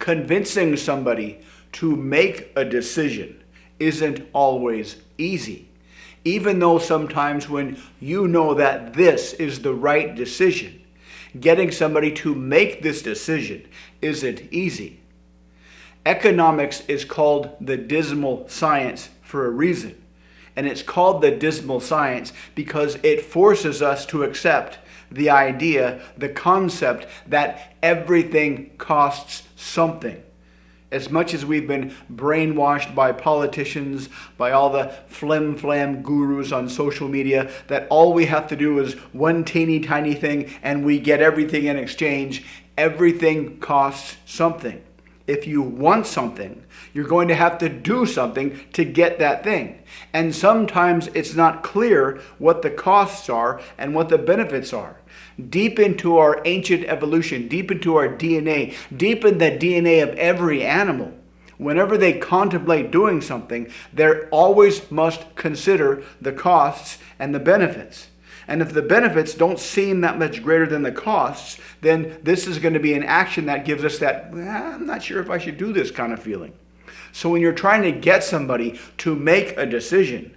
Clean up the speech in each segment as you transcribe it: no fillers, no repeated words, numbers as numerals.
convincing somebody to make a decision isn't always easy. Even though sometimes when you know that this is the right decision, getting somebody to make this decision isn't easy. Economics is called the dismal science for a reason. And it's called the dismal science because it forces us to accept the idea, the concept that everything costs something. As much as we've been brainwashed by politicians, by all the flim-flam gurus on social media, that all we have to do is one teeny tiny thing and we get everything in exchange, everything costs something. If you want something, you're going to have to do something to get that thing. And sometimes it's not clear what the costs are and what the benefits are. Deep into our ancient evolution, deep into our DNA, deep in the DNA of every animal, whenever they contemplate doing something, they always must consider the costs and the benefits. And if the benefits don't seem that much greater than the costs, then this is going to be an action that gives us that, I'm not sure if I should do this kind of feeling. So when you're trying to get somebody to make a decision,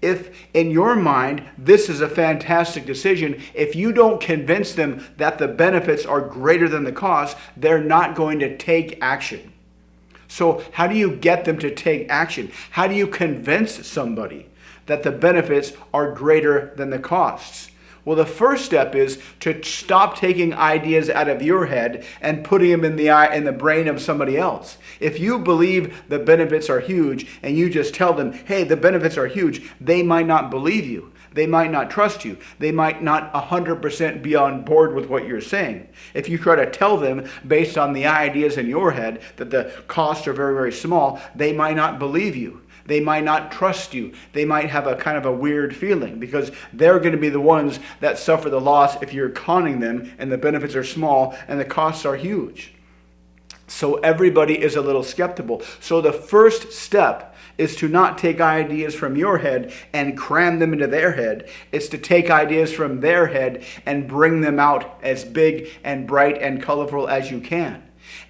if in your mind this is a fantastic decision, if you don't convince them that the benefits are greater than the costs, they're not going to take action. So how do you get them to take action? How do you convince somebody that the benefits are greater than the costs? Well, the first step is to stop taking ideas out of your head and putting them in the brain of somebody else. If you believe the benefits are huge and you just tell them, hey, the benefits are huge, they might not believe you. They might not trust you. They might not 100% be on board with what you're saying. If you try to tell them based on the ideas in your head that the costs are very, very small, they might not believe you. They might not trust you. They might have a kind of a weird feeling because they're going to be the ones that suffer the loss if you're conning them and the benefits are small and the costs are huge. So everybody is a little skeptical. So the first step is to not take ideas from your head and cram them into their head. It's to take ideas from their head and bring them out as big and bright and colorful as you can.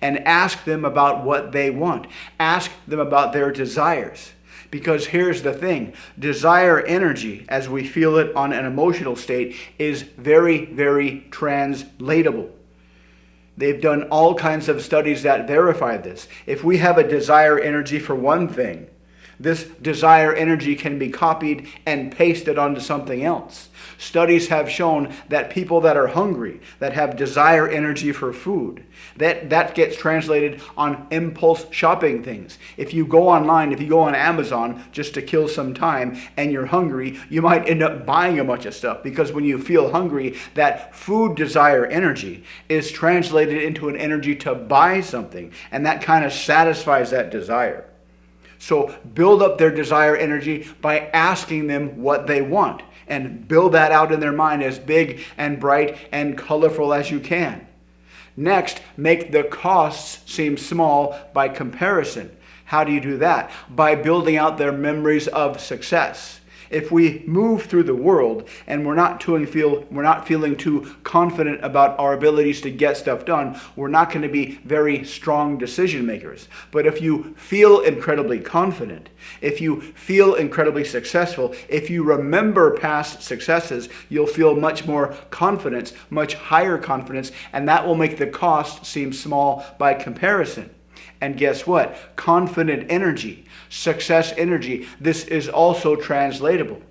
And ask them about what they want. Ask them about their desires. Because here's the thing, desire energy, as we feel it on an emotional state, is very, very translatable. They've done all kinds of studies that verify this. If we have a desire energy for one thing, this desire energy can be copied and pasted onto something else. Studies have shown that people that are hungry, that have desire energy for food, that gets translated on impulse shopping things. If you go online, if you go on Amazon just to kill some time and you're hungry, you might end up buying a bunch of stuff because when you feel hungry, that food desire energy is translated into an energy to buy something, and that kind of satisfies that desire. So build up their desire energy by asking them what they want and build that out in their mind as big and bright and colorful as you can. Next, make the costs seem small by comparison. How do you do that? By building out their memories of success. If we move through the world and we're not feeling too confident about our abilities to get stuff done, we're not going to be very strong decision makers. But if you feel incredibly confident, if you feel incredibly successful, if you remember past successes, you'll feel much more confidence, much higher confidence, and that will make the cost seem small by comparison. And guess what? Confident energy, success energy, this is also translatable.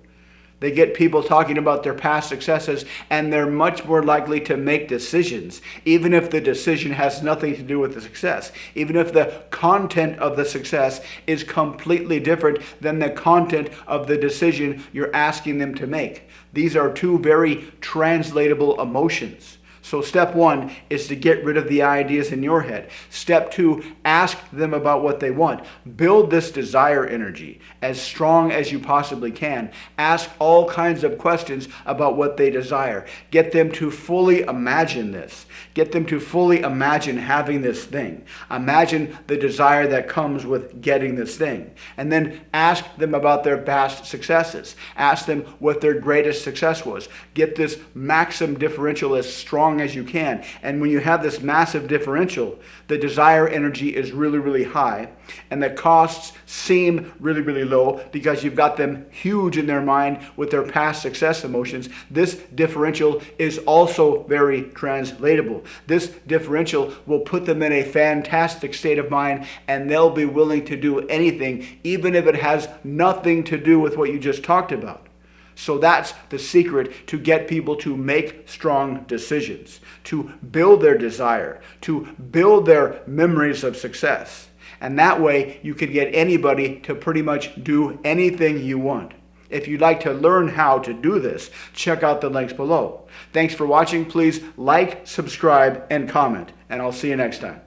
They get people talking about their past successes and they're much more likely to make decisions, even if the decision has nothing to do with the success, even if the content of the success is completely different than the content of the decision you're asking them to make. These are two very translatable emotions. So step one is to get rid of the ideas in your head. Step two, ask them about what they want. Build this desire energy as strong as you possibly can. Ask all kinds of questions about what they desire. Get them to fully imagine this. Get them to fully imagine having this thing. Imagine the desire that comes with getting this thing. And then ask them about their past successes. Ask them what their greatest success was. Get this maximum differential as strong strong as you can. And when you have this massive differential, the desire energy is really, really high, and the costs seem really, really low because you've got them huge in their mind with their past success emotions. This differential is also very translatable. This differential will put them in a fantastic state of mind, and they'll be willing to do anything, even if it has nothing to do with what you just talked about. So that's the secret to get people to make strong decisions, to build their desire, to build their memories of success. And that way you can get anybody to pretty much do anything you want. If you'd like to learn how to do this, check out the links below. Thanks for watching. Please like, subscribe, and comment, and I'll see you next time.